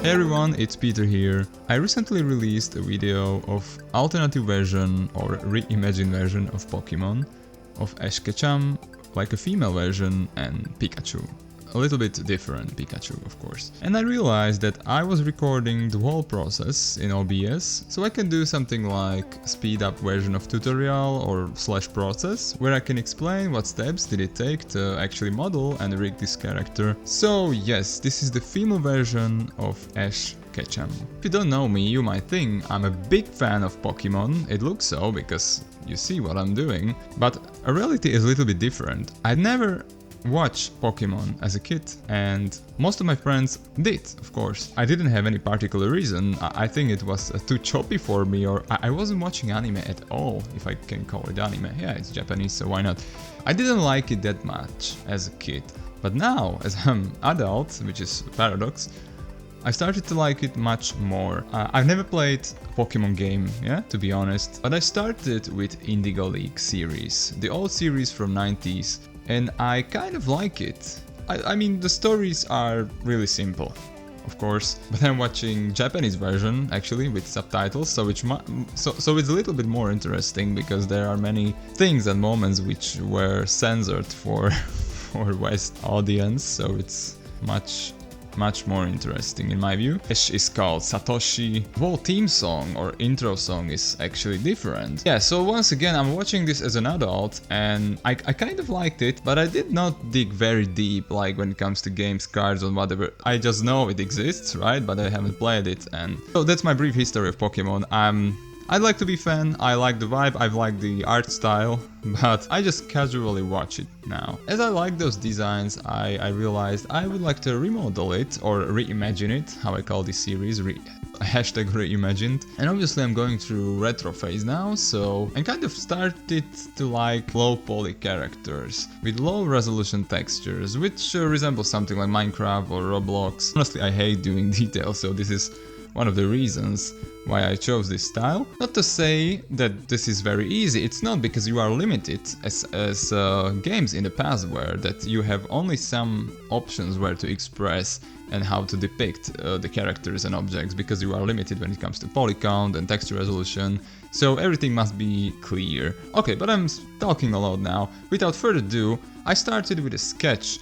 Hey everyone, it's Peter here. I recently released a video of alternative version or reimagined version of Pokemon, of Ash Ketchum, like a female version, and Pikachu. A little bit different Pikachu, of course. And I realized that I was recording the whole process in OBS, so I can do something like speed up version of tutorial or / process, where I can explain what steps did it take to actually model and rig this character. So yes, this is the female version of Ash Ketchum. If you don't know me, you might think I'm a big fan of Pokemon. It looks so because you see what I'm doing, but reality is a little bit different. I never watched Pokemon as a kid, and most of my friends did, of course. I didn't have any particular reason. I think it was too choppy for me, or I wasn't watching anime at all, if I can call it anime. Yeah, it's Japanese, so why not? I didn't like it that much as a kid, but now, as I'm adult, which is a paradox, I started to like it much more. I've never played a Pokemon game, yeah, to be honest, but I started with Indigo League series, the old series from 90s, and I kind of like it. I mean, the stories are really simple, of course, but I'm watching Japanese version actually with subtitles, so it's a little bit more interesting because there are many things and moments which were censored for West audience, so it's much more interesting in my view. Ash is called Satoshi. The whole theme song or intro song is actually different. Yeah, so once again, I'm watching this as an adult and I kind of liked it, but I did not dig very deep, like when it comes to games, cards or whatever. I just know it exists, right? But I haven't played it, and so that's my brief history of Pokemon. I'd like to be a fan, I like the vibe, I like the art style, but I just casually watch it now. As I like those designs, I realized I would like to remodel it or reimagine it, how I call this series, hashtag reimagined. And obviously I'm going through retro phase now, so I kind of started to like low poly characters with low resolution textures, which resemble something like Minecraft or Roblox. Honestly, I hate doing details, so this is one of the reasons why I chose this style. Not to say that this is very easy, it's not, because you are limited as games in the past were, that you have only some options where to express and how to depict the characters and objects, because you are limited when it comes to poly count and texture resolution, so everything must be clear. Okay, but I'm talking a lot now. Without further ado, I started with a sketch.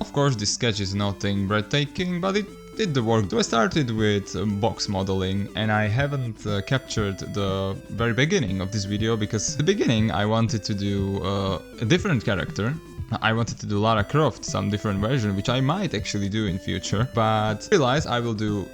Of course, this sketch is nothing breathtaking, but it did the work. So I started with box modeling, and I haven't captured the very beginning of this video, because at the beginning I wanted to do a different character. I wanted to do Lara Croft, some different version, which I might actually do in future, but I realized I will do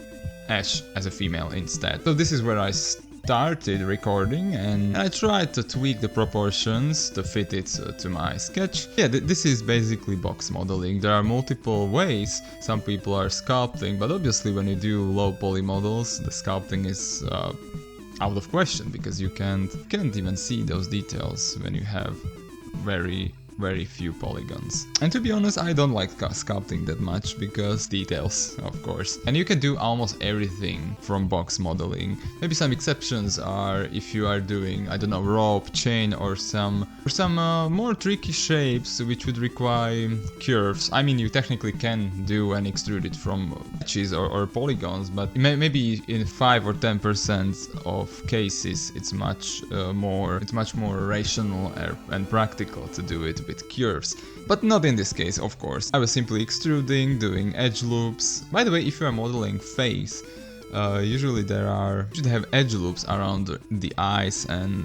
Ash as a female instead. So this is where I started recording, and I tried to tweak the proportions to fit it to my sketch. Yeah, this is basically box modeling. There are multiple ways. Some people are sculpting, but obviously when you do low poly models, the sculpting is out of question, because you can't even see those details when you have very few polygons. And to be honest, I don't like sculpting that much, because details, of course. And you can do almost everything from box modeling. Maybe some exceptions are if you are doing, I don't know, rope, chain, or some more tricky shapes which would require curves. I mean, you technically can do and extrude it from edges or polygons, but maybe in 5 or 10% of cases it's much more rational and practical to do it with curves. But not in this case, of course. I was simply extruding, doing edge loops. By the way, if you are modeling face, usually you should have edge loops around the eyes and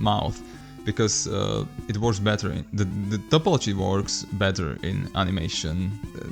mouth, because it works better the topology works better in animation.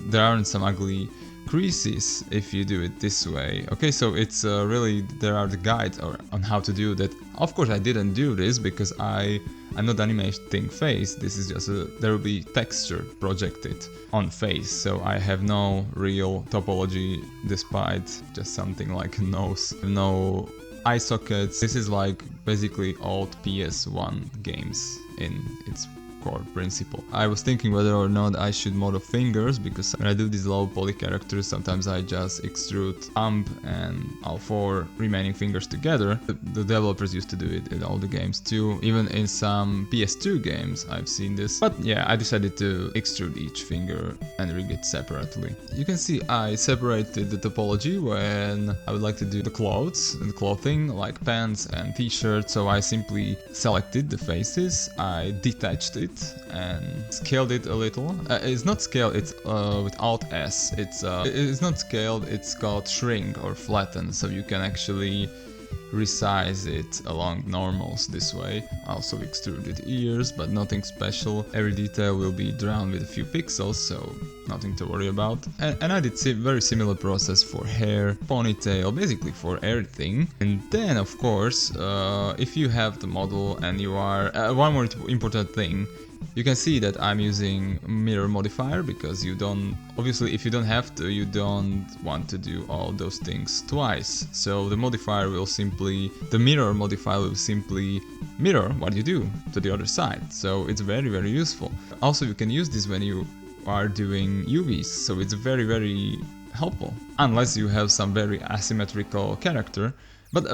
There aren't some ugly creases if you do it this way. Okay, so it's really, there are the guides on how to do that. Of course, I didn't do this because I'm not animating face. This is just there will be texture projected on face, so I have no real topology, despite just something like a nose, no eye sockets. This is like basically old PS1 games in its core principle. I was thinking whether or not I should model fingers, because when I do these low poly characters, sometimes I just extrude thumb and all 4 remaining fingers together. The developers used to do it in all the games too, even in some PS2 games I've seen this. But yeah, I decided to extrude each finger and rig it separately. You can see I separated the topology when I would like to do the clothes and clothing like pants and t-shirts, so I simply selected the faces, I detached it and scaled it a little. It's not scaled, it's with Alt S. It's not scaled, it's called shrink or flatten, so you can actually resize it along normals this way. Also extruded ears, but nothing special. Every detail will be drawn with a few pixels, so nothing to worry about. And I did very similar process for hair, ponytail, basically for everything. And then of course, if you have the model and you are... one more important thing. You can see that I'm using mirror modifier, because you don't, obviously if you don't have to, you don't want to do all those things twice. So the modifier will simply, the mirror modifier will simply mirror what you do to the other side. So it's very useful. Also you can use this when you are doing UVs, so it's very helpful. Unless you have some very asymmetrical character. But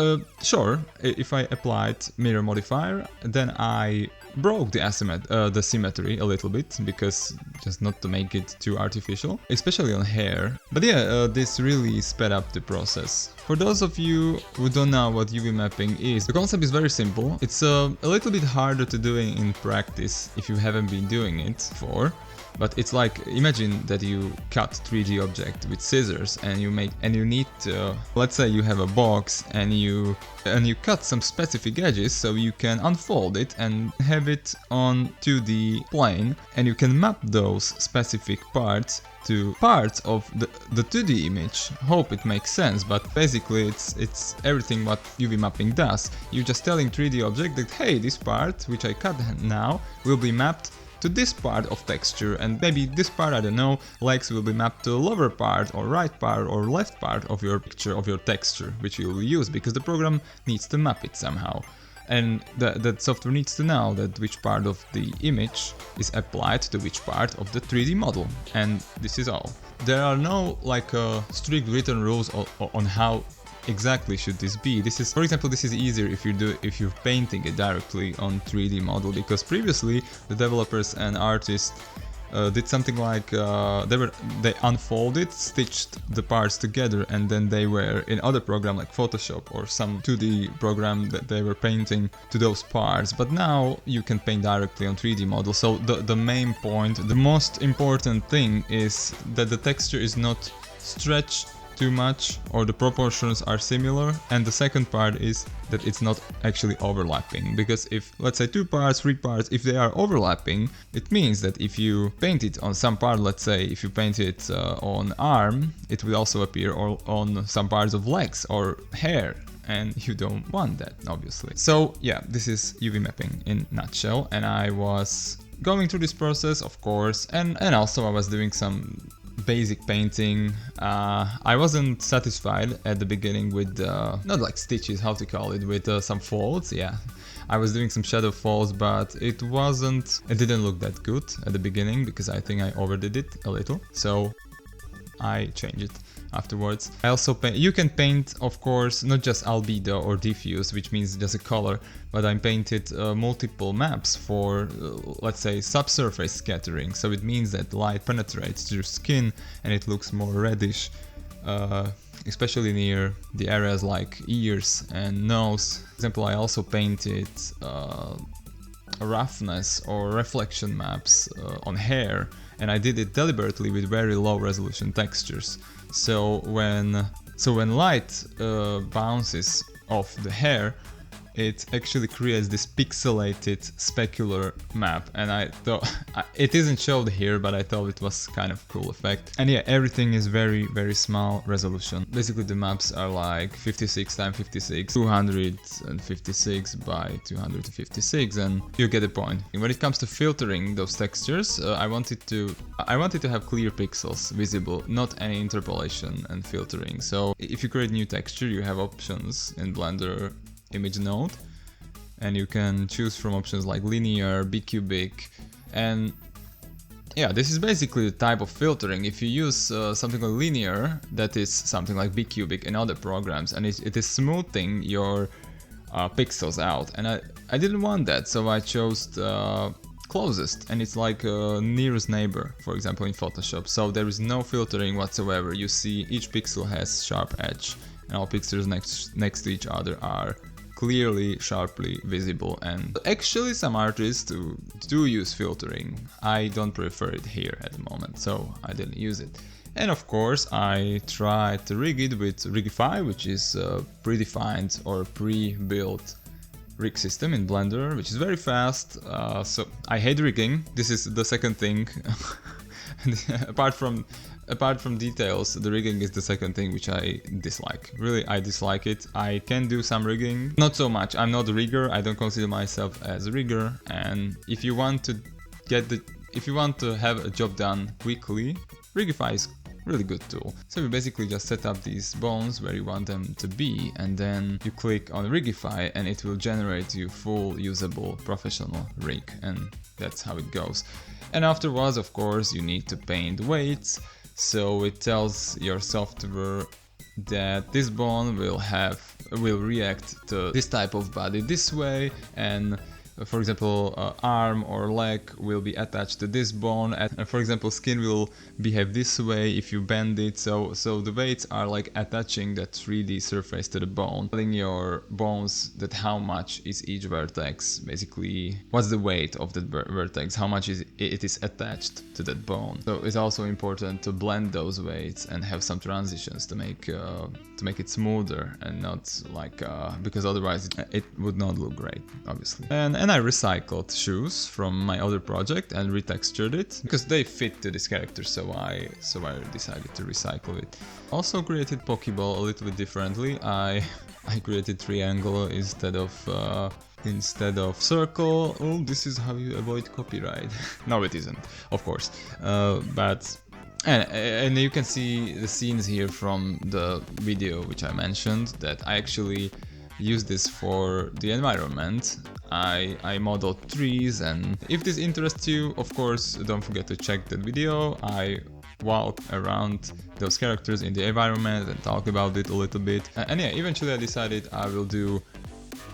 sure, if I applied mirror modifier, then I broke the symmetry a little bit, because just not to make it too artificial, especially on hair. But yeah, this really sped up the process. For those of you who don't know what UV mapping is, the concept is very simple. It's a little bit harder to do in practice if you haven't been doing it before. But it's like, imagine that you cut 3D object with scissors and you need to, let's say you have a box and you cut some specific edges, so you can unfold it and have it on 2D plane, and you can map those specific parts to parts of the 2D image. Hope it makes sense, but basically it's everything what UV mapping does. You're just telling 3D object that, hey, this part which I cut now will be mapped to this part of texture, and maybe this part, I don't know, legs will be mapped to the lower part or right part or left part of your picture, of your texture, which you will use, because the program needs to map it somehow. And that software needs to know that which part of the image is applied to which part of the 3D model, and this is all. There are no like strict written rules on how exactly should this be. This is, for example, this is easier if you're painting it directly on 3D model, because previously the developers and artists did something like they unfolded, stitched the parts together, and then they were in other program like Photoshop or some 2D program that they were painting to those parts. But now you can paint directly on 3D model. So the main point, the most important thing is that the texture is not stretched too much, or the proportions are similar, and the second part is that it's not actually overlapping, because if, let's say, 2 parts, 3 parts, if they are overlapping, it means that if you paint it on some part, let's say if you paint it on arm, it will also appear on some parts of legs or hair, and you don't want that, obviously. So yeah, this is UV mapping in a nutshell, and I was going through this process, of course, and also I was doing some basic painting. I wasn't satisfied at the beginning with not like stitches, how to call it, with some folds. Yeah, I was doing some shadow folds, but it didn't look that good at the beginning, because I think I overdid it a little, so I changed it afterwards. I also you can paint, of course, not just albedo or diffuse, which means just a color, but I painted multiple maps for, let's say, subsurface scattering. So it means that light penetrates through skin and it looks more reddish, especially near the areas like ears and nose. For example, I also painted roughness or reflection maps on hair, and I did it deliberately with very low resolution textures. So when light bounces off the hair, it actually creates this pixelated specular map, and I thought it isn't showed here, but I thought it was kind of cool effect. And yeah, everything is very small resolution. Basically the maps are like 56 x 56, 256 by 256, and you get the point. When it comes to filtering those textures, I wanted to have clear pixels visible, not any interpolation and filtering. So if you create new texture, you have options in Blender image node, and you can choose from options like linear, bicubic, And yeah, this is basically the type of filtering. If you use something like linear, that is something like bcubic in other programs, and it is smoothing your pixels out, and I didn't want that, so I chose the closest, and it's like a nearest neighbor, for example in Photoshop, so there is no filtering whatsoever. You see each pixel has sharp edge, and all pixels next to each other are clearly, sharply visible. And actually some artists do use filtering. I don't prefer it here at the moment, so I didn't use it. And of course I tried to rig it with Rigify, which is a predefined or pre-built rig system in Blender, which is very fast. So I hate rigging. This is the second thing. apart from details, the rigging is the second thing which I dislike. Really, I dislike it. I can do some rigging, not so much. I'm not a rigger. I don't consider myself as a rigger. And if you want to have a job done quickly, Rigify is really good tool. So you basically just set up these bones where you want them to be, and then you click on Rigify and it will generate you full usable professional rig, and that's how it goes. And afterwards, of course, you need to paint weights, so it tells your software that this bone will react to this type of body this way, and for example, arm or leg will be attached to this bone, and for example, skin will behave this way if you bend it. So the weights are like attaching that 3D surface to the bone, telling your bones that how much is each vertex, basically what's the weight of that vertex, how much it is attached to that bone. So it's also important to blend those weights and have some transitions to make it smoother, and not like because otherwise it would not look great, obviously. And I recycled shoes from my other project and retextured it because they fit to this character, so I decided to recycle it. Also created Pokeball a little bit differently. I created triangle instead of circle. Oh, this is how you avoid copyright. No, it isn't, of course. And you can see the scenes here from the video which I mentioned, that I actually use this for the environment. I modeled trees, and if this interests you, of course, don't forget to check that video. I walk around those characters in the environment and talk about it a little bit. And yeah, eventually I decided I will do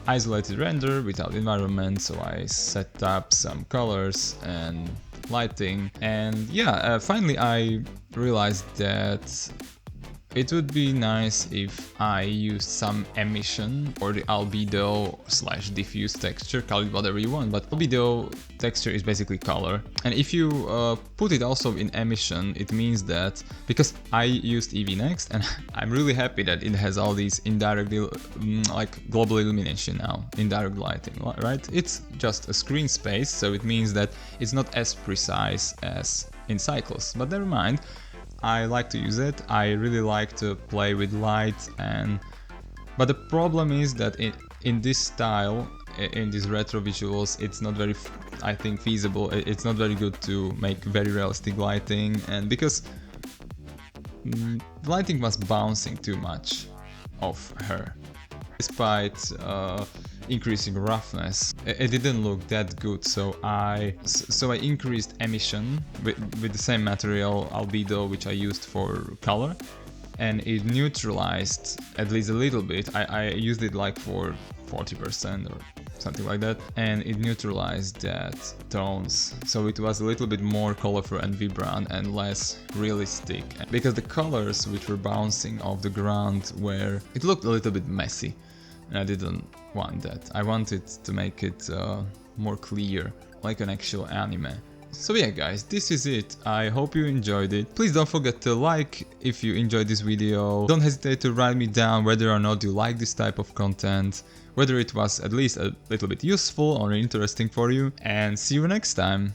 isolated render without environment, so I set up some colors and lighting. And yeah, finally I realized that it would be nice if I used some emission or the albedo / diffuse texture, call it whatever you want, but albedo texture is basically color. And if you put it also in emission, it means that, because I used Eevee Next, and I'm really happy that it has all these indirect, like global illumination now, indirect lighting, right? It's just a screen space, so it means that it's not as precise as in Cycles, but never mind. I like to use it. I really like to play with light, but the problem is that in this style, in these retro visuals, it's not very, I think, feasible. It's not very good to make very realistic lighting, and because lighting was bouncing too much off her. Despite increasing roughness, it didn't look that good, so I increased emission with the same material, albedo, which I used for color, and it neutralized at least a little bit. I used it like for 40% or something like that, and it neutralized that tones, so it was a little bit more colorful and vibrant and less realistic, because the colors which were bouncing off the ground it looked a little bit messy, and I didn't want that. I wanted to make it more clear, like an actual anime. So yeah guys, this is it. I hope you enjoyed it. Please don't forget to like if you enjoyed this video. Don't hesitate to write me down whether or not you like this type of content, whether it was at least a little bit useful or interesting for you, and see you next time.